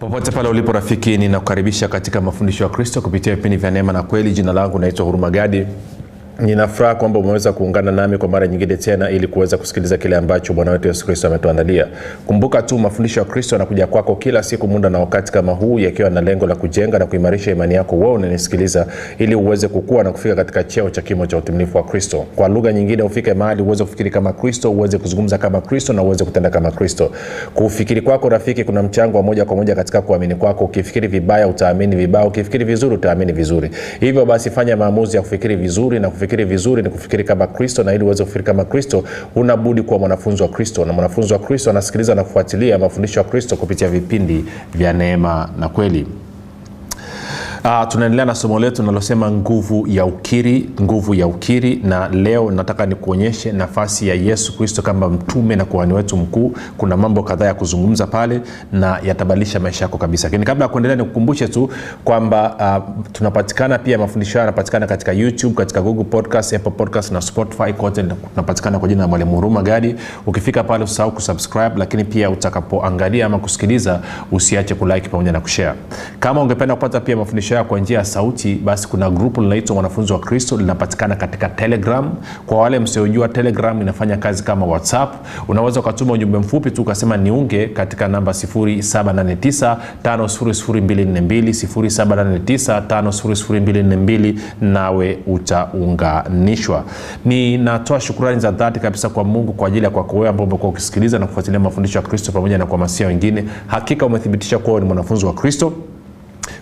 Popote pale ulipo rafiki, ninakukaribisha katika mafundisho ya Kristo kupitia vipindi vya neema na kweli. Jina langu naitwa Huruma Gadi. Ninafuraha kwamba umeweza kuungana nami kwa mara nyingine tena ili kuweza kusikiliza kile ambacho Bwana wetu Yesu Kristo ametuandalia. Kumbuka tu mafundisho ya Kristo yanakuja kwako kila siku muda na wakati kama huu, yakiwa na lengo la kujenga na kuimarisha imani yako wewe unanisikiliza, ili uweze kukua na kufika katika cheo cha kimo cha utimilifu wa Kristo. Kwa lugha nyingine, ufike mahali uweze kufikiri kama Kristo, uweze kuzungumza kama Kristo na uweze kutenda kama Kristo. Kufikiri kwako rafiki kuna mchango wa moja kwa moja katika kuamini kwako. Ukifikiri vibaya utaamini vibaya, ukifikiri vizuri utaamini vizuri. Hivyo basi fanya maamuzi ya kufikiri vizuri, na kufikiri vizuri ni kufikiri kama Kristo, na ili uweze kufikiri kama Kristo unabudi kuwa mwanafunzi wa Kristo. Na mwanafunzi wa Kristo anasikiliza na kufuatilia mafundisho ya Kristo kupitia vipindi vya neema na kweli. Tunaendelea na somo letu linalosema nguvu ya ukiri, na leo nataka nikuonyeshe nafasi ya Yesu Kristo kama mtume na kuhani wetu mkuu. Kuna mambo kadhaa ya kuzungumza pale na yatabadilisha maisha yako kabisa. Lakini kabla ya kuendelea nikukumbushe tu kwamba tunapatikana pia, mafundisho haya yanapatikana katika YouTube, katika Google Podcast, Apple Podcast na Spotify. Kote tunapatikana kwa jina la Mwalimu Huruma Gadi. Ukifika pale usahau kusubscribe, lakini pia utakapoangalia ama kusikiliza usiache kulike pamoja na kushare. Kama ungependa kupata pia mafundisho kwa njia ya sauti, basi kuna grupu linaloitwa Wanafunzi wa Kristo, linapatikana katika Telegram. Kwa wale msiojua, Telegram inafanya kazi kama WhatsApp. Unaweza ukatuma ujumbe mfupi tu ukasema niunge katika namba 0789500242 0789500242, nawe utaunganishwa. Ninatoa shukrani za dhati kabisa kwa Mungu kwa ajili ya kwako wewe ambao umekuwa ukisikiliza na kufuatilia mafundisho ya Kristo pamoja na kuhamasisha wengine. Hakika umethibitisha kuwa ni mwanafunzi wa Kristo.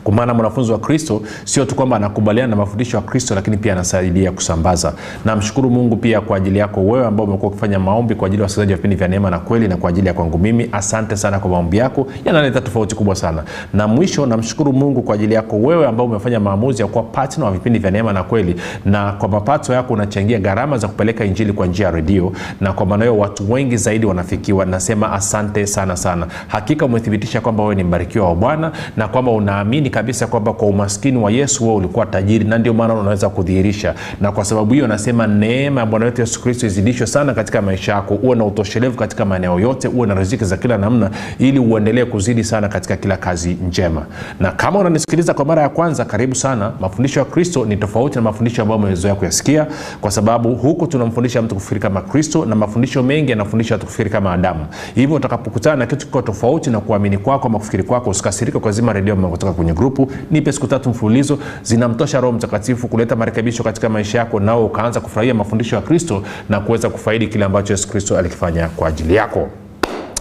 Kwa maana mwanafunzi wa Kristo sio tu kwamba anakubaliana na mafundisho ya Kristo, lakini pia anasaidia kusambaza. Na mshukuru Mungu pia kwa ajili yako wewe ambao umekuwa ukifanya maombi kwa ajili ya wasikilizaji wa vipindi vya neema na kweli, na kwa ajili ya kwangu mimi. Asante sana kwa maombi yako, yanaleta tofauti kubwa sana. Na mwisho, namshukuru Mungu kwa ajili yako wewe ambao umefanya maamuzi ya kuwa partner wa vipindi vya neema na kweli, na kwa mapato yako unachangia gharama za kupeleka injili kwa njia ya redio, na kwa maana hiyo watu wengi zaidi wanafikiwa. Nasema asante sana sana. Hakika umethibitisha kwamba wewe ni mbarikiwa wa Bwana, na kwamba unaamini kabisa kwamba kwa umaskini wa Yesu wewe ulikuwa tajiri, na ndio maana unaweza kudhihirisha. Na kwa sababu hiyo nasema neema ya Bwana wetu Yesu Kristo izidishwe sana katika maisha yako, uwe na utoshelevu katika maeneo yote, uwe na riziki za kila namna, ili uendelee kuzidi sana katika kila kazi njema. Na kama unanisikiliza kwa mara ya kwanza, karibu sana. Mafundisho ya Kristo ni tofauti na mafundisho ambayo umezoea kuyasikia, kwa sababu huku tunamfundisha mtu kufikiri kama Kristo, na mafundisho mengi yanafundisha mtu kufikiri kama Adamu. Hivyo utakapokutana na kitu kiko tofauti na kuamini kwako ama kufikiri kwako, usikasirike kwa zima redio kutoka kwenye grupu. Nipe siku 3 mfululizo, zinamtosha Roho Mtakatifu kuleta marekebisho katika maisha yako, nao ukaanza kufurahia mafundisho ya Kristo na kuweza kufaidi kile ambacho Yesu Kristo alikifanya kwa ajili yako.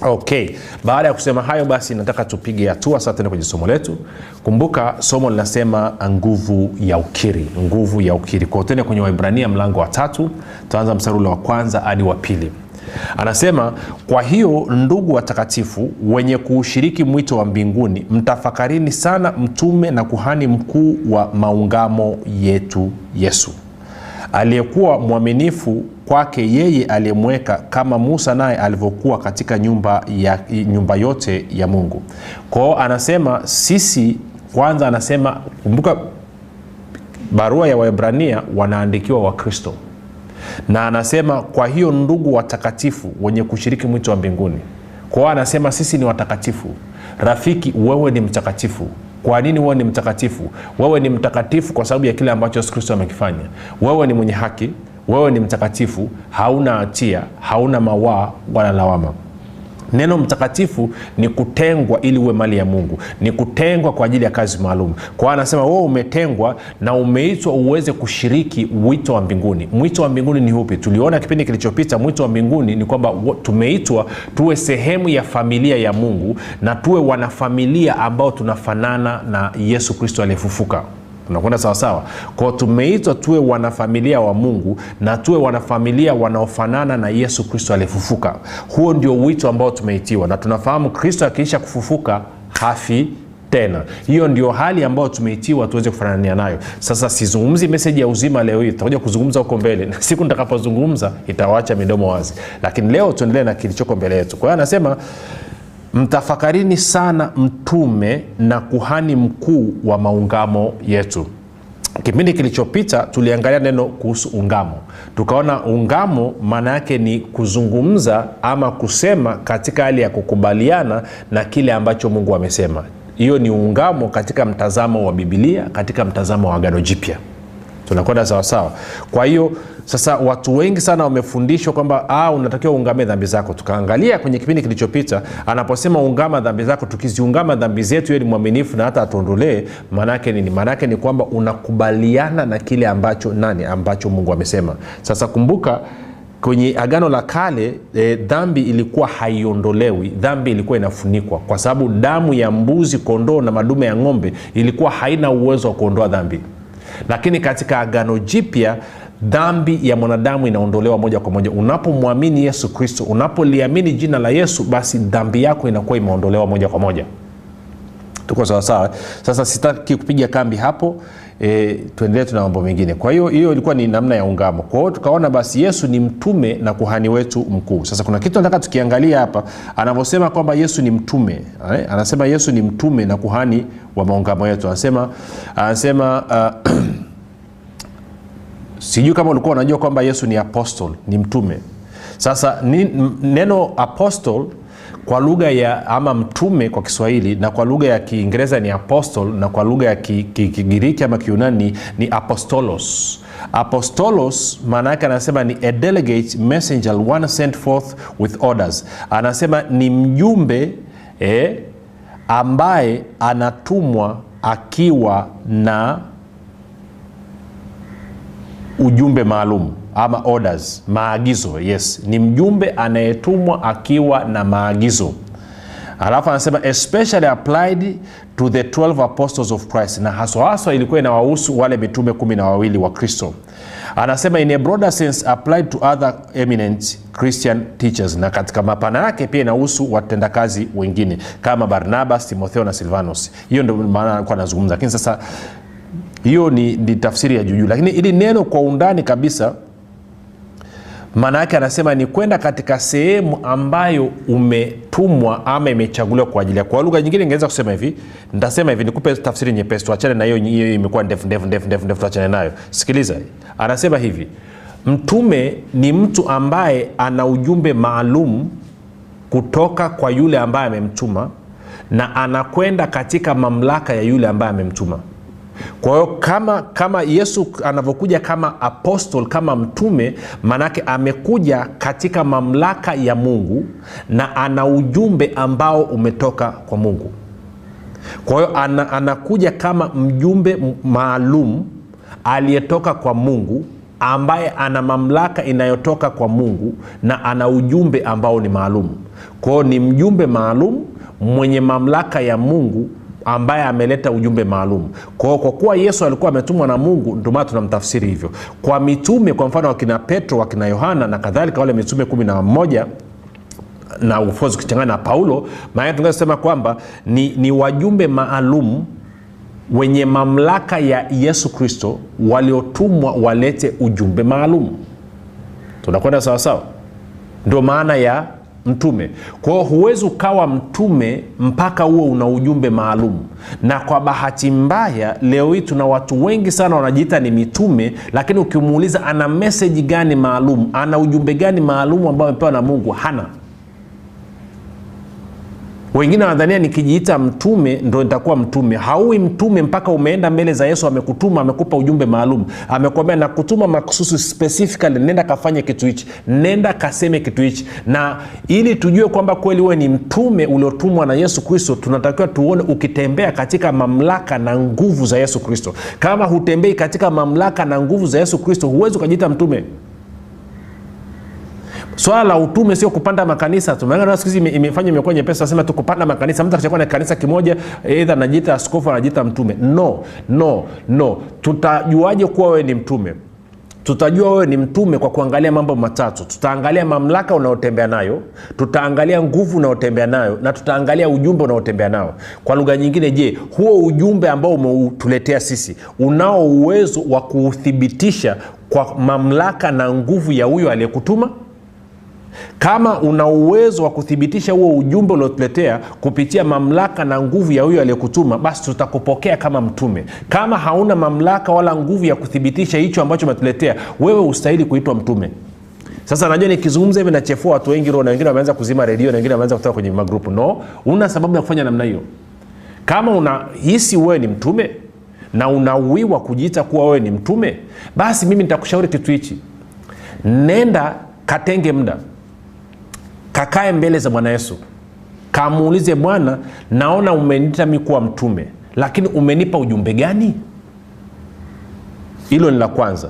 Okay, baada ya kusema hayo basi nataka tupige hatua sasa tena kwenye somo letu. Kumbuka somo linasema nguvu ya ukiri. Kwa tena kwenye Waebrania mlango wa 3, tuanza mstari wa 1 hadi wa 2. Anasema, kwa hiyo ndugu watakatifu wenye kuushiriki mwito wa mbinguni, mtafakarini sana mtume na kuhani mkuu wa maungamo yetu Yesu, aliyekuwa mwaminifu kwake yeye aliyemweka, kama Musa naye alivyokuwa katika nyumba yote ya Mungu. Kwa anasema sisi kwanza, anasema kumbuka barua ya Waebrania wanaandikiwa wa Kristo, na anasema kwa hiyo ndugu watakatifu wenye kushiriki mwito wa mbinguni. Kwa anasema sisi ni watakatifu. Rafiki, wewe ni mtakatifu. Kwa nini wewe ni mtakatifu? Wewe ni mtakatifu kwa sababu ya kile ambacho Yesu Kristo amekifanya. Wewe ni mwenye haki, wewe ni mtakatifu, hauna hatia, hauna mawaa wala lawama. Neno mtakatifu ni kutengwa ili uwe mali ya Mungu, ni kutengwa kwa ajili ya kazi maalum. Kwa anasema wewe umetengwa na umeitwa uweze kushiriki mwito wa mbinguni. Mwito wa mbinguni ni upi? Tuliona kipindi kilichopita, mwito wa mbinguni ni kwamba tumeitwa tuwe sehemu ya familia ya Mungu, na tuwe wanafamilia ambao tunafanana na Yesu Kristo aliyefufuka. Tunakwenda sawa sawa. Kwa tumeitwa tuwe wanafamilia wa Mungu, na tuwe wanafamilia wanaofanana na Yesu Kristo aliyefufuka. Huo ndio wito ambao tumeitiwa, na tunafahamu Kristo akiisha kufufuka hafi tena. Hiyo ndio hali ambayo tumeitiwa tuweze kufanania nayo. Sasa sizungumzi message ya uzima leo hii, tutakuja kuzungumza huko mbele, na siku nitakapozungumza itawaacha midomo wazi. Lakini leo tuendelee na kilichoko mbele yetu. Kwa hiyo anasema mtafakarini sana mtume na kuhani mkuu wa maungamo yetu. Kipindi kilichopita tuliangalia neno kuhusu ungamo. Tukaona ungamo maana yake ni kuzungumza ama kusema katika hali ya kukubaliana na kile ambacho Mungu amesema. Hiyo ni ungamo katika mtazamo wa Biblia, katika mtazamo wa Agano Jipya. Tunakwenda sawa sawa. Kwa hiyo sasa watu wengi sana wamefundishwa kwamba unatakiwa ungame dhambi zako. Tukaangalia kwenye kipindi kilichopita anaposema ungama dhambi zako, tukiziungama dhambi zetu yeye ni mwaminifu na hata atuondolee. Maana yake nini? Maana yake ni kwamba unakubaliana na kile ambacho Mungu amesema. Sasa kumbuka kwenye Agano la Kale dhambi ilikuwa haiondolewi, dhambi ilikuwa inafunikwa, kwa sababu damu ya mbuzi, kondoo na madume ya ng'ombe ilikuwa haina uwezo wa kuondoa dhambi. Lakini katika Agano Jipya dhambi ya mwanadamu inaondolewa moja kwa moja. Unapomwamini Yesu Kristo, unapoliamini jina la Yesu, basi dhambi yako inakuwa imeondolewa moja kwa moja. Tuko sawa sawa? Sasa sitaki kupiga kambi hapo, tuendelee tuna mambo mengine. Kwa hiyo ilikuwa ni namna ya ungamo. Kwa hiyo tukaona basi Yesu ni mtume na kuhani wetu mkuu. Sasa kuna kitu nataka tukiangalia hapa, anavyosema kwamba Yesu ni mtume. Anasema Yesu ni mtume na kuhani wa maungamo yetu. Anasema sijui kama ulikuwa unajua kwamba Yesu ni apostle, ni mtume. Sasa neno apostle kwa lugha ya ama mtume kwa Kiswahili, na kwa lugha ya Kiingereza ni apostle, na kwa lugha ya Kigiriki ama Kiyunani ni apostolos. Apostolos maana yake anasema ni a delegate messenger, one sent forth with orders. Anasema ni mjumbe ambaye anatumwa akiwa na ujumbe maalum ama orders, maagizo. Yes, ni mjumbe anayetumwa akiwa na maagizo. Alafu anasema especially applied to the 12 apostles of Christ, na haswa ilikuwa inawahusu wale mitume 12 wa Kristo. Anasema in a broader sense applied to other eminent Christian teachers, na katika mapana yake pia inahusu watendakazi wengine kama Barnabas, Timotheo na Silvanus. Hiyo ndio maana alikuwa anazungumza. Lakini sasa hiyo ni tafsiri ya juu, lakini ili neno kwa undani kabisa maana yake anasema ni kwenda katika sehemu ambayo umetumwa ama imechaguliwa kwa ajili ya. Kwa lugha nyingine ingeweza kusema hivi, nitasema hivi, nikupe tafsiri nyepesi, tuachane na hiyo imekuwa ndefu tuachane nayo. Sikiliza, anasema hivi, mtume ni mtu ambaye ana ujumbe maalum kutoka kwa yule ambaye amemtuma, na anakwenda katika mamlaka ya yule ambaye amemtuma. Kwa hiyo kama Yesu anavyokuja kama apostle, kama mtume, manake amekuja katika mamlaka ya Mungu na ana ujumbe ambao umetoka kwa Mungu. Kwa hiyo anakuja kama mjumbe maalum aliyetoka kwa Mungu, ambaye ana mamlaka inayotoka kwa Mungu na ana ujumbe ambao ni maalum. Kwa hiyo ni mjumbe maalum mwenye mamlaka ya Mungu ambaye ameleta ujumbe maalum. Kwa kuwa Yesu alikuwa ametumwa na Mungu, ndio maana tunamtafsiri hivyo. Kwa mitume, kwa mfano wakina Petro, wakina Yohana na kadhalika, wale mitume 11 na ufufuo ukichanganya na Paulo, maana tungesema kwamba ni wajumbe maalum wenye mamlaka ya Yesu Kristo waliotumwa walete ujumbe maalum. Tunakwenda sawa sawa? Ndio maana ya mtume. Kwa hiyo huwezi ukawa mtume mpaka uwe una ujumbe maalum. Na kwa bahati mbaya leo hii tuna watu wengi sana wanajiita ni mitume, lakini ukimuuliza ana message gani maalum, ana ujumbe gani maalum ambao amepewa na Mungu, hana. Wengine wanadhania nikijiita mtume ndio nitakuwa mtume. Haui mtume mpaka umeenda mbele za Yesu, amekutuma, amekupa ujumbe maalum. Amekwambia nakutuma makususi specifically, nenda kafanye kitu hichi, nenda kaseme kitu hichi. Na ili tujue kwamba kweli wewe ni mtume uliotumwa na Yesu Kristo, tunatakiwa tuone ukitembea katika mamlaka na nguvu za Yesu Kristo. Kama hutembei katika mamlaka na nguvu za Yesu Kristo, huwezi kujiita mtume. Swala la utume sio kupanda makanisa tu. Maana siku hizi imefanya imekuwa nyepesi sema tu kupanda makanisa. Mtu akishakuwa na kanisa kimoja, either anajiita askofu, anajiita mtume. No. Tutajuaje kuwa wewe ni mtume? Tutajua wewe ni mtume kwa kuangalia mambo matatu. Tutaangalia mamlaka unayotembea nayo, tutaangalia nguvu unayotembea nayo, na tutaangalia ujumbe unayotembea nao. Kwa lugha nyingine, je, huo ujumbe ambao umetuletea sisi unao uwezo wa kuuthibitisha kwa mamlaka na nguvu ya huyo aliyekutuma? Kama una uwezo wa kuthibitisha huo ujumbe uliotuletea kupitia mamlaka na nguvu ya huyo aliyekutuma, basi tutakupokea kama mtume. Kama hauna mamlaka wala nguvu ya kuthibitisha hicho ambacho umetuletea, wewe ustahili kuitwa mtume. Sasa najua nikizungumza hivi nachefua watu wengi roho, na wengine wameanza kuzima redio, na wengine wameanza kutoka kwenye magrupu. No, una sababu ya kufanya namna hiyo. Kama unahisi wewe ni mtume na unauiwa kujiita kuwa wewe ni mtume, basi mimi nitakushauri kitu hichi. Nenda katenge muda, kakae mbele za Bwana Yesu, kamuulize, Bwana, naona umeniita mimi kuwa mtume, lakini umenipa ujumbe gani? Hilo ni la kwanza.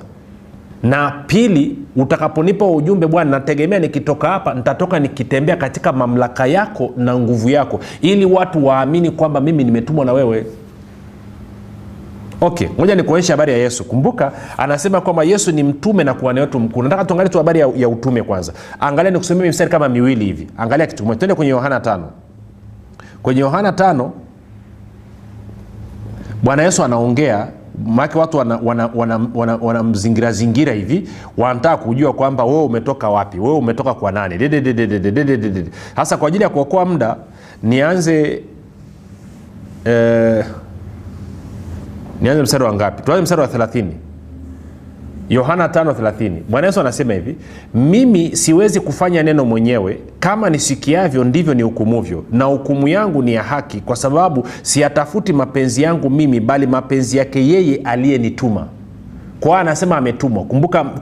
Na pili, utakaponipa ujumbe, Bwana, nategemea nikitoka hapa nitatoka nikitembea katika mamlaka yako na nguvu yako, ili watu waamini kwamba mimi nimetumwa na wewe. Okay, ngoja nikuonyeshe habari ya Yesu. Kumbuka anasema kwamba Yesu ni mtume na kuhani wetu mkuu. Nataka tuangalie tu habari ya utume kwanza. Angalia nikusomee mstari kama miwili hivi. Angalia kitu kimoja. Twende kwenye Yohana 5. Kwenye Yohana 5 Bwana Yesu anaongea, maana watu wanamzingira zingira hivi, wanataka kujua kwamba wewe umetoka wapi, wewe umetoka kwa nani. Hasa kwa ajili ya kuokoa muda nianze mstari wa ngapi? Tuanze mstari wa 30. Yohana 5:30. Bwana Yesu anasema hivi, mimi siwezi kufanya neno mwenyewe, kama nisikiavyo ndivyo nihukumuvyo, na hukumu yangu ni ya haki, kwa sababu siyatafuti mapenzi yangu mimi, bali mapenzi yake yeye aliyenituma. Kwa anasema ametumwa.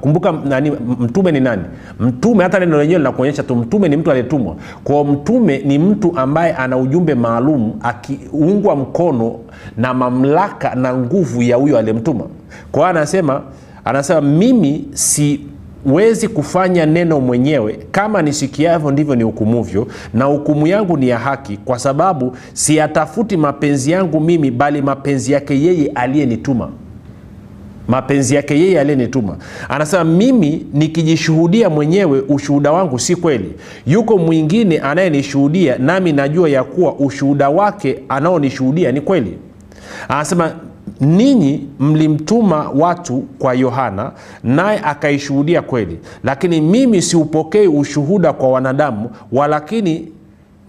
Kumbuka nani mtume ni nani? Mtume, hata neno lenyewe linakuonyesha tu mtume ni mtu aliyetumwa. Kwa mtume ni mtu ambaye ana ujumbe maalum, akiungwa mkono na mamlaka na nguvu ya huyo aliyemtuma. Kwa anasema mimi siwezi kufanya neno mwenyewe, kama nisikiavyo ndivyo nihukumuvyo, na hukumu yangu ni ya haki, kwa sababu siyatafuti mapenzi yangu mimi, bali mapenzi yake yeye aliyenituma. Mapenzi yake yeye aliyenituma. Anasema mimi nikijishuhudia mwenyewe, ushuhuda wangu si kweli. Yuko mwingine anayenishuhudia, nami najua ya kuwa ushuhuda wake anaonishuhudia ni kweli. Anasema ninyi mlimtuma watu kwa Yohana, naye akaishuhudia kweli, lakini mimi siupokei ushuhuda kwa wanadamu, walakini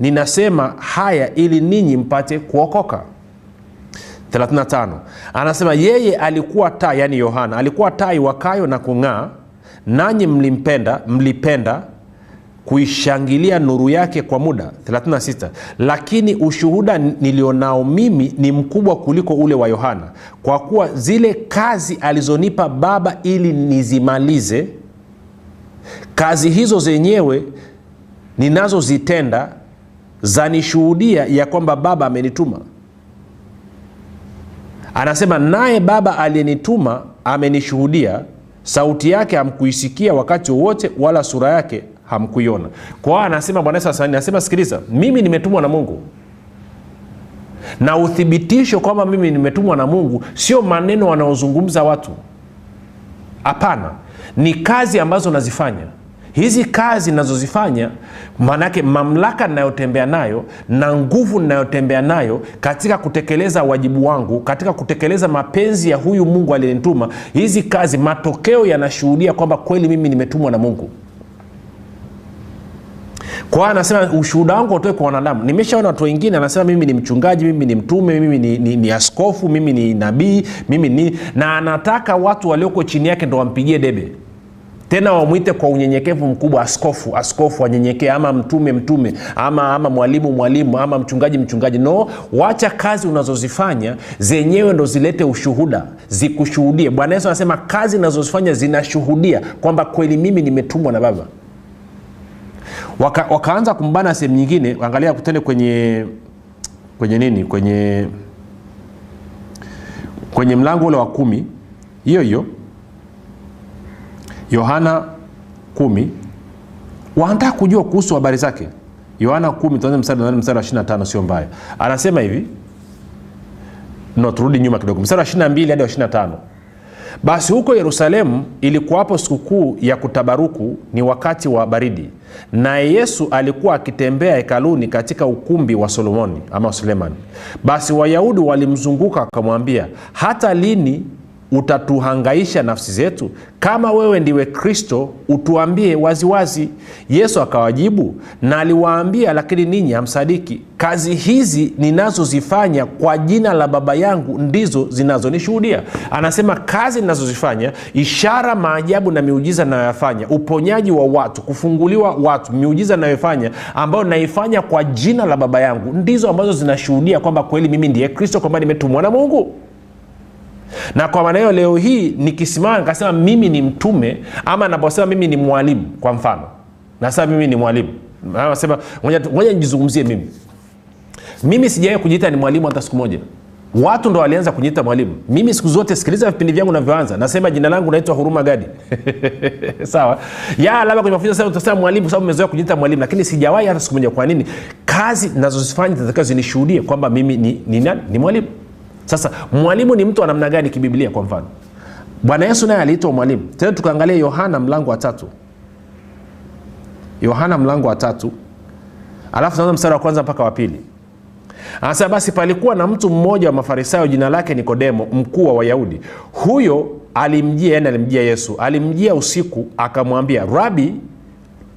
ninasema haya ili ninyi mpate kuokoka. 35. Anasema yeye alikuwa taa, yani Yohana alikuwa taa iwakayo na kung'aa, nanyi mlipenda kuishangilia nuru yake kwa muda. 36. Lakini ushuhuda nilionao mimi ni mkubwa kuliko ule wa Yohana, kwa kuwa zile kazi alizonipa Baba ili nizimalize, kazi hizo zenyewe ninazozitenda zanishuhudia ya kwamba Baba amenituma. Anasema naye Baba aliyenituma amenishuhudia, sauti yake hamkuisikia wakati wowote, wala sura yake hamkuiona. Kwa anasema Bwana Yesu anasema, sikiliza, mimi nimetumwa na Mungu. Na uthibitisho kwamba mimi nimetumwa na Mungu sio maneno wanaozungumza watu. Hapana, ni kazi ambazo nazifanya. Hizi kazi ninazozifanya, manake mamlaka ninayotembea nayo na nguvu ninayotembea nayo katika kutekeleza wajibu wangu, katika kutekeleza mapenzi ya huyu Mungu aliyenituma, hizi kazi matokeo yanashuhudia kwamba kweli mimi nimetumwa na Mungu. Kwa anasema ushuhuda wangu utoe kwa wanadamu. Nimeshaona watu wengine anasema mimi ni mchungaji, mimi ni mtume, mimi ni askofu, mimi ni nabii, na anataka watu walioko chini yake ndo wampigie debe. Tena wamuite kwa unyenyekevu mkubwa, askofu wanyenyekea, ama mtume, ama mwalimu, ama mchungaji. No, wacha kazi unazozifanya zenyewe ndo zilete ushuhuda, zikushuhudie. Bwana Yesu anasema kazi unazozifanya zinashuhudia kwamba kweli mimi nimetumwa na Baba. Wakaanza kumbana sehemu nyingine. Angalia kutende kwenye nini, kwenye mlango ule wa 10, hiyo Yohana 10, wanataka kujua kuhusu habari zake. Yohana 10 tuanze mstari wa 25, sio mbaya. Anasema hivi, turudi nyuma kidogo, mstari wa 22 hadi 25. Basi huko Yerusalemu ilikuwapo sikukuu ya kutabaruku, ni wakati wa baridi, na Yesu alikuwa akitembea hekaluni katika ukumbi wa Solomoni ama Sulemani. Basi Wayahudi walimzunguka wakamwambia, hata lini utatuhangaisha nafsi zetu? Kama wewe ndiwe Kristo, utuambie waziwazi. Yesu akawajibu na aliwaambia, lakini ninyi hamsadiki. Kazi hizi ninazozifanya kwa jina la Baba yangu ndizo zinazonishuhudia. Anasema kazi ninazozifanya, ishara, maajabu na miujiza ninayoyafanya, uponyaji wa watu, kufunguliwa watu, miujiza ninayofanya ambayo naifanya kwa jina la Baba yangu, ndizo ambazo zinashuhudia kwamba kweli mimi ndiye Kristo, kwamba nimetumwa na Mungu. Na kwa maana hiyo leo hii nikisimama nikasema mimi ni mtume, ama naposema mimi ni mwalimu, kwa mfano nasema mimi ni mwalimu, nasema ngoja nijizungumzie mimi sijawahi kujiita ni mwalimu hata siku moja. Watu ndo walianza kujiita mwalimu. Mimi siku zote, sikiliza vipindi vyangu navyoanza, nasema jina langu naitwa Huruma Gadi. Sawa? Labda kwenye mafunzo sasa utasema mwalimu kwa sababu umezoea kujiita mwalimu, lakini sijawahi hata siku moja. Kwa nini? Kazi ninazozifanya zinatakiwa zinishuhudie kwamba mimi ni nani? Ni mwalimu. Sasa mwalimu ni mtu wa namna gani kibiblia? Kwa mfano Bwana Yesu naye aliitwa mwalimu. Tena tukaangalia Yohana mlango wa 3. Yohana mlango wa 3. Alafu tunaanza mstari wa kwanza mpaka wa 2. Anasema basi palikuwa na mtu mmoja wa Mafarisayo, jina lake Nikodemo, mkuu wa Wayahudi. Huyo alimjia Yesu. Alimjia usiku akamwambia, Rabi,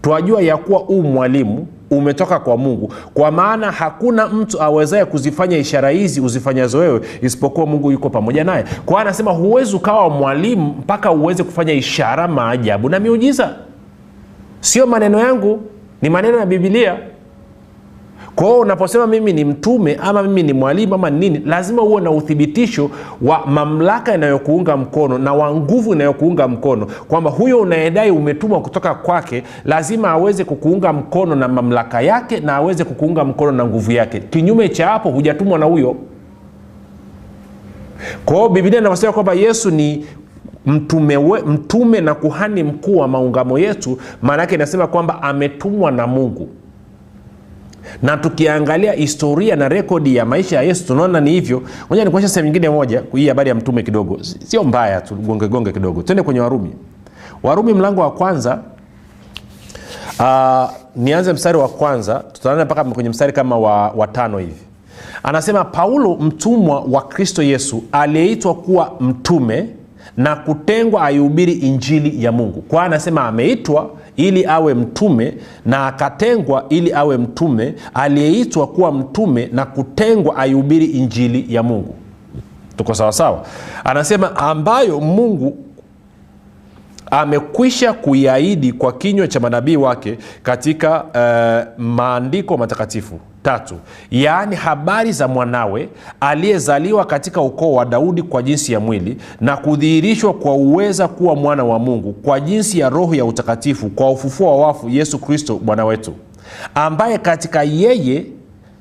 twajua ya kuwa mwalimu umetoka kwa Mungu, kwa maana hakuna mtu awezaye kuzifanya ishara hizi uzifanyazo wewe isipokuwa Mungu yuko pamoja naye. Kwa hiyo anasema huwezi ukawa mwalimu mpaka uweze kufanya ishara, maajabu na miujiza. Sio maneno yangu, ni maneno ya Biblia. Kwa hiyo unaposema mimi ni mtume ama mimi ni mwalimu ama nini, lazima uwe na uthibitisho wa mamlaka inayokuunga mkono na wa nguvu inayokuunga mkono, kwamba huyo unayedai umetumwa kutoka kwake lazima aweze kukuunga mkono na mamlaka yake na aweze kukuunga mkono na nguvu yake. Kinyume cha hapo hujatumwa na huyo. Kwa hiyo Biblia inasema kwamba Yesu ni mtume na kuhani mkuu wa maungamo yetu. Maana yake inasema kwamba ametumwa na Mungu. Na tukiangalia historia na rekodi ya maisha ya Yesu tunaona ni hivyo. Ngoja nikuonyeshe sehemu nyingine moja, hii habari ya mtume kidogo. Sio mbaya tu, gonge kidogo. Twende kwenye Warumi mlango wa kwanza. Nianze mstari wa kwanza, tutaanza mpaka kwenye mstari kama wa 5 hivi. Anasema Paulo, mtumwa wa Kristo Yesu, aliyeitwa kuwa mtume na kutengwa aihubiri injili ya Mungu. Kwa anasema ameitwa ili awe mtume na akatengwa ili awe mtume, aliyeitwa kuwa mtume na kutengwa aihubiri injili ya Mungu. Tuko sawa sawa? Anasema ambayo Mungu amekwisha kuiahidi kwa kinywa cha manabii wake katika maandiko matakatifu. 3, yaani habari za mwanawe aliyezaliwa katika ukoo wa Daudi kwa jinsi ya mwili, na kudhihirishwa kwa uweza kuwa mwana wa Mungu kwa jinsi ya Roho ya utakatifu, kwa ufufuo wa wafu, Yesu Kristo Bwana wetu, ambaye katika yeye,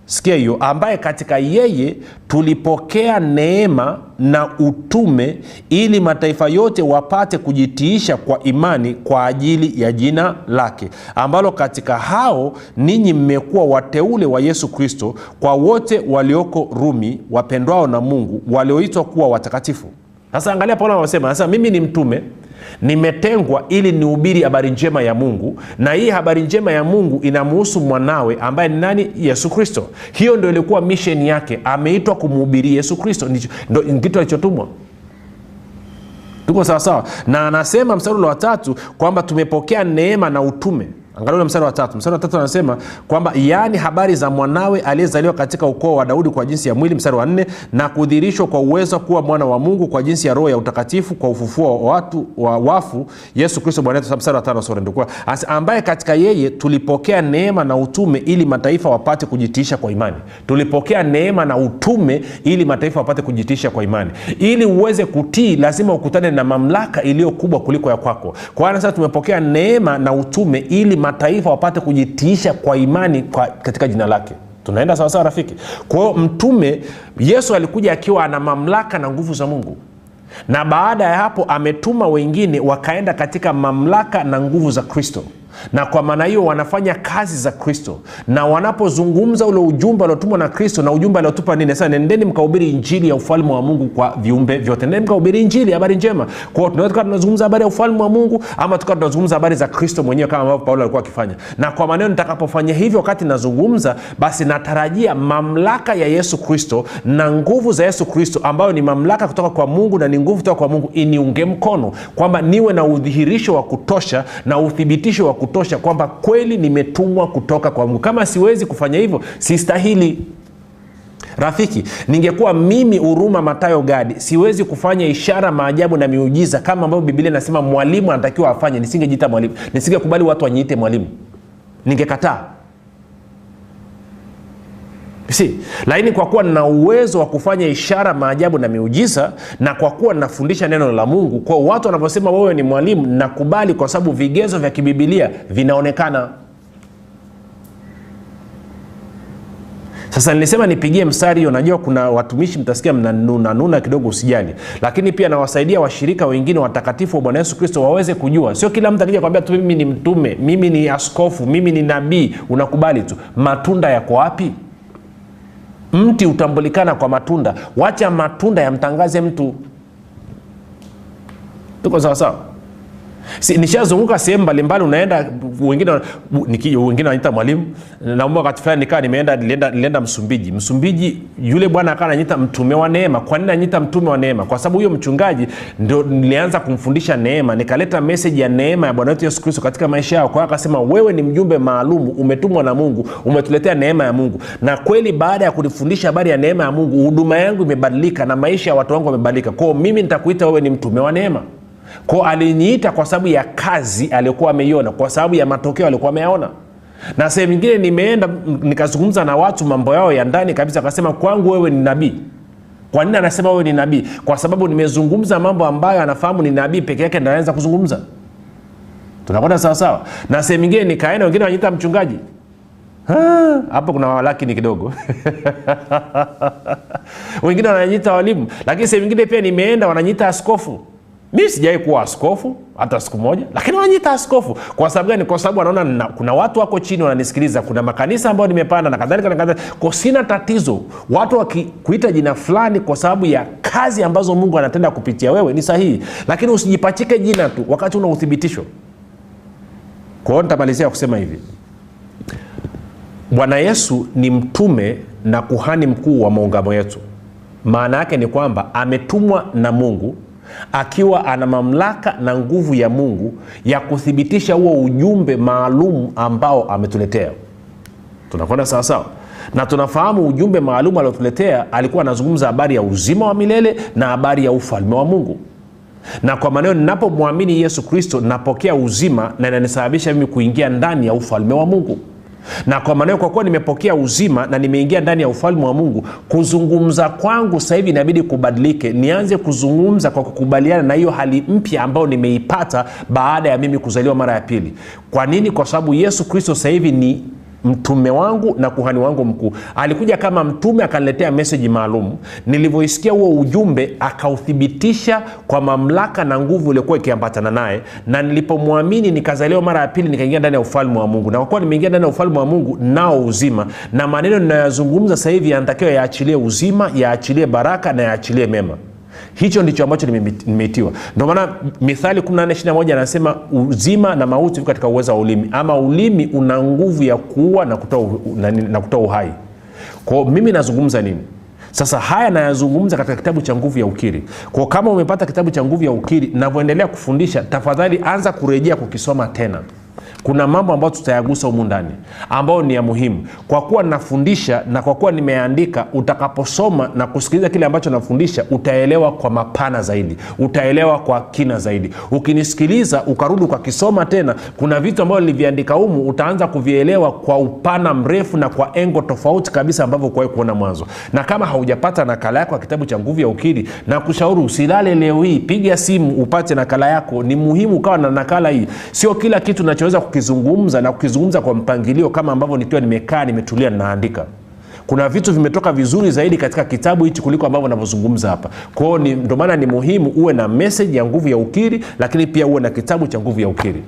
sikia hiyo, ambaye katika yeye tulipokea neema na utume, ili mataifa yote wapate kujitiisha kwa imani kwa ajili ya jina lake, ambalo katika hao ninyi mmekuwa wateule wa Yesu Kristo, kwa wote walioko Rumi, wapendwao na Mungu, walioitwa kuwa watakatifu. Sasa angalia Paulo anasema, sasa mimi ni mtume, nimetengwa ili nihubiri habari njema ya Mungu, na hii habari njema ya Mungu inamhusu mwanawe ambaye ni nani? Yesu Kristo. Hiyo ndio ilikuwa mission yake, ameitwa kumhubiri Yesu Kristo, ndio kitu alichotumwa. Tuko sawa sawa? Na anasema mstari wa 3 kwamba tumepokea neema na utume. Angalia mstari wa 3. Mstari wa 3 anasema kwamba yaani habari za mwanawe aliyezaliwa katika ukoo wa Daudi kwa jinsi ya mwili. Mstari wa 4, na kudhihirishwa kwa uwezo kuwa mwana wa Mungu kwa jinsi ya Roho ya utakatifu, kwa ufufuo wa watu wa wafu, Yesu Kristo Bwana wetu. Mstari wa 5 sura ndio kwa ambaye katika yeye tulipokea neema na utume ili mataifa wapate kujitiisha kwa imani. Tulipokea neema na utume ili mataifa wapate kujitiisha kwa imani. Ili uweze kutii lazima ukutane na mamlaka iliyo kubwa kuliko ya kwako. Kwa hiyo sasa tumepokea neema na utume ili mataifa wapate kujitiisha kwa imani katika jina lake. Tunaenda sawa sawa rafiki? Kwa hiyo mtume Yesu alikuja akiwa ana mamlaka na nguvu za Mungu, na baada ya hapo ametuma wengine wakaenda katika mamlaka na nguvu za Kristo. na kwa maana hiyo wanafanya kazi za Kristo, na wanapozungumza ule ujumbe aliotumwa na Kristo, na ujumbe aliotupa nini? Sasa nendeni mkahubiri injili ya ufalme wa Mungu kwa viumbe vyote. Nendeni mkahubiri injili, habari njema. Kwa hiyo tunaweza tunazungumza habari ya ufalme wa Mungu, ama tunazungumza habari za Kristo mwenyewe kama ambavyo Paulo alikuwa akifanya. Na kwa maana nitakapofanya hivyo, wakati nazungumza, basi natarajia mamlaka ya Yesu Kristo na nguvu za Yesu Kristo, ambayo ni mamlaka kutoka kwa Mungu na ni nguvu kutoka kwa Mungu, iniunge mkono, kwamba niwe na udhihirisho wa kutosha na uthibitisho wa kutosha kwamba kweli nimetumwa kutoka kwa Mungu. Kama siwezi kufanya hivyo, sistahili. Rafiki, ningekuwa mimi Huruma Mathayo Gadi, siwezi kufanya ishara, maajabu na miujiza kama ambavyo Biblia inasema mwalimu anatakiwa afanye, nisingejiita mwalimu. Nisingekubali watu waniite mwalimu, ningekataa. Lakini kwa kuwa nina uwezo wa kufanya ishara, maajabu na miujiza, na kwa kuwa nafundisha neno la Mungu, kwa watu wanaposema wewe ni mwalimu, nakubali, kwa sababu vigezo vya kibibilia vinaonekana. Sasa nilisema nipigie mstari hiyo. Najua kuna watumishi mtasikia mnanuna kidogo, usijali. Lakini pia nawasaidia washirika wengine watakatifu wa Bwana Yesu Kristo waweze kujua. Sio kila mtu akija kwambia tu mimi ni mtume, mimi ni askofu, mimi ni nabii, unakubali tu. Matunda yako wapi? Mti utambulikana kwa matunda. Wacha matunda yamtangaze mtu. Tuko sawa sawa? Nishazunguka sehemu mbalimbali, unaenda wengine wanaita mwalimu. Naomba wakati fulani nilienda Msumbiji, yule bwana akawa ananiita mtume wa neema. Kwa nini ananiita mtume wa neema? Kwa sababu huyo mchungaji ndio nilianza kumfundisha neema, nikaleta message ya neema ya Bwana wetu Yesu Kristo katika maisha yao. Kwa akasema wewe ni mjumbe maalum, umetumwa na Mungu, umetuletea neema ya Mungu. Na kweli baada ya kunifundisha habari ya neema ya Mungu, huduma yangu imebadilika na maisha ya watu wangu yamebadilika. Kwa mimi nitakuita wewe ni mtume wa neema. Kwa aliniita kwa sababu ya kazi aliyokuwa ameiona, kwa sababu ya matokeo aliyokuwa ameyaona. Na sehemu nyingine nimeenda nikazungumza na watu mambo yao ya ndani kabisa, akasema kwangu wewe ni nabii. Kwa nini anasema wewe ni nabii? Kwa sababu nimezungumza mambo ambayo anafahamu ni nabii peke yake ndio anaweza kuzungumza. Tunakwenda sawa sawa. Na sehemu nyingine nikaenda, wengine wanaita mchungaji. Hapo kuna walakini kidogo. Wengine wananiita walimu. Lakini sehemu nyingine pia nimeenda wananiita askofu. Mimi sijai kuwa askofu hata siku moja, lakini wananiita askofu. Kwa sababu gani? Kwa sababu wanaona kuna watu wako chini wananisikiliza, kuna makanisa ambayo nimepanda na kadhalika. Kwa sina tatizo watu wakikuita jina fulani kwa sababu ya kazi ambazo Mungu anatenda kupitia wewe, ni sahihi. Lakini usijipachike jina tu wakati una uthibitisho. Kwa hiyo nitamalizia kusema hivi. Bwana Yesu ni mtume na kuhani mkuu wa maungamo yetu. Maana yake ni kwamba ametumwa na Mungu akiwa ana mamlaka na nguvu ya Mungu ya kuthibitisha huo ujumbe maalum ambao ametuletea. Tunakwenda sawa sawa? Na tunafahamu ujumbe maalum aliotuletea alikuwa anazungumza habari ya uzima wa milele na habari ya ufalme wa Mungu. Na kwa maneno, ninapomwamini Yesu Kristo napokea uzima na inanisababisha mimi kuingia ndani ya ufalme wa Mungu. Na kwa maana kwa kuwa nimepokea uzima na nimeingia ndani ya ufalme wa Mungu, kuzungumza kwangu sasa hivi inabidi kubadilike. Nianze kuzungumza kwa kukubaliana na hiyo hali mpya ambayo nimeipata baada ya mimi kuzaliwa mara ya pili. Kwa nini? Kwa sababu Yesu Kristo sasa hivi ni mtume wangu na kuhani wangu mkuu. Alikuja kama mtume akaniletea message maalum. Nilivyoisikia huo ujumbe akauthibitisha kwa mamlaka na nguvu iliyokuwa ikiambatana naye, na nilipomwamini nikazaliwa mara ya pili, nikaingia ndani ya ufalme wa Mungu. Na kwa kuwa nimeingia ndani ya ufalme wa Mungu nao uzima, na maneno ninayozungumza sasa hivi yanatakiwa yaachilie uzima, yaachilie baraka na yaachilie mema. Hicho ndicho ambacho nimeitiwa. Ndio maana Mithali 14:21 anasema uzima na mauti viko katika uwezo wa ulimi, ama ulimi una nguvu ya kuua na kutoa uhai. Kwa mimi nazungumza nini? Sasa haya nayazungumza katika kitabu cha Nguvu ya Ukiri. Kwa kama umepata kitabu cha Nguvu ya Ukiri, ninavyoendelea kufundisha, tafadhali anza kurejea kukisoma tena. Kuna mambo ambayo tutayagusa humu ndani ambayo ni ya muhimu. Kwa kuwa nafundisha na kwa kuwa nimeandika, utakaposoma na kusikiliza kile ambacho nafundisha, utaelewa kwa mapana zaidi, utaelewa kwa kina zaidi. Ukinisikiliza ukarudi ukakisoma tena, kuna vitu ambavyo niliviandika humu utaanza kuvielewa kwa upana mrefu na kwa engo tofauti kabisa ambavyo kwa kuona mwanzo. Na kama haujapata nakala yako ya kitabu cha Nguvu ya Ukiri, na kushauri usilale leo hii, piga simu upate nakala yako. Ni muhimu ukawa na nakala hii. Sio kila kitu nachoweza kukizungumza na kukizungumza kwa mpangilio kama ambavyo nikiwa nimekaa nimetulia naandika. Kuna vitu vimetoka vizuri zaidi katika kitabu hichi kuliko ambavyo ninavyozungumza hapa. Kwa hiyo ndio maana ni muhimu uwe na message ya Nguvu ya Ukiri, lakini pia uwe na kitabu cha Nguvu ya Ukiri.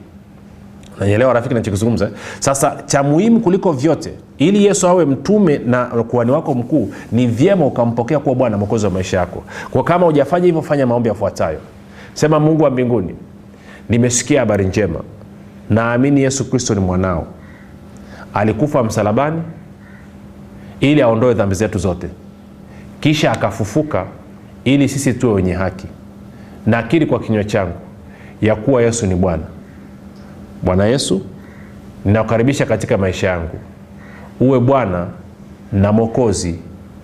Unanielewa rafiki ninachokizungumza? Sasa cha muhimu kuliko vyote, ili Yesu awe mtume na kuhani wako mkuu, ni vyema ukampokea kuwa Bwana Mwokozi wa maisha yako. Kwa kama hujafanya hivyo, fanya maombi yafuatayo. Sema: Mungu wa mbinguni, nimesikia habari njema. Naamini Yesu Kristo ni mwanao. Alikufa msalabani ili aondoe dhambi zetu zote. Kisha akafufuka ili sisi tuwe wenye haki. Nakiri kwa kinywa changu ya kuwa Yesu ni Bwana. Bwana Yesu, ninakukaribisha katika maisha yangu. Uwe Bwana na Mwokozi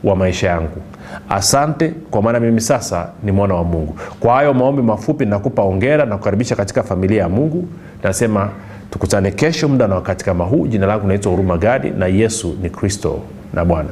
wa maisha yangu. Asante kwa maana mimi sasa ni mwana wa Mungu. Kwa hayo maombi mafupi nakupa hongera na kukaribisha katika familia ya Mungu. Nasema tukutane kesho muda na wakati kama huu. Jina langu naitwa Huruma Gadi na Yesu ni Kristo na Bwana.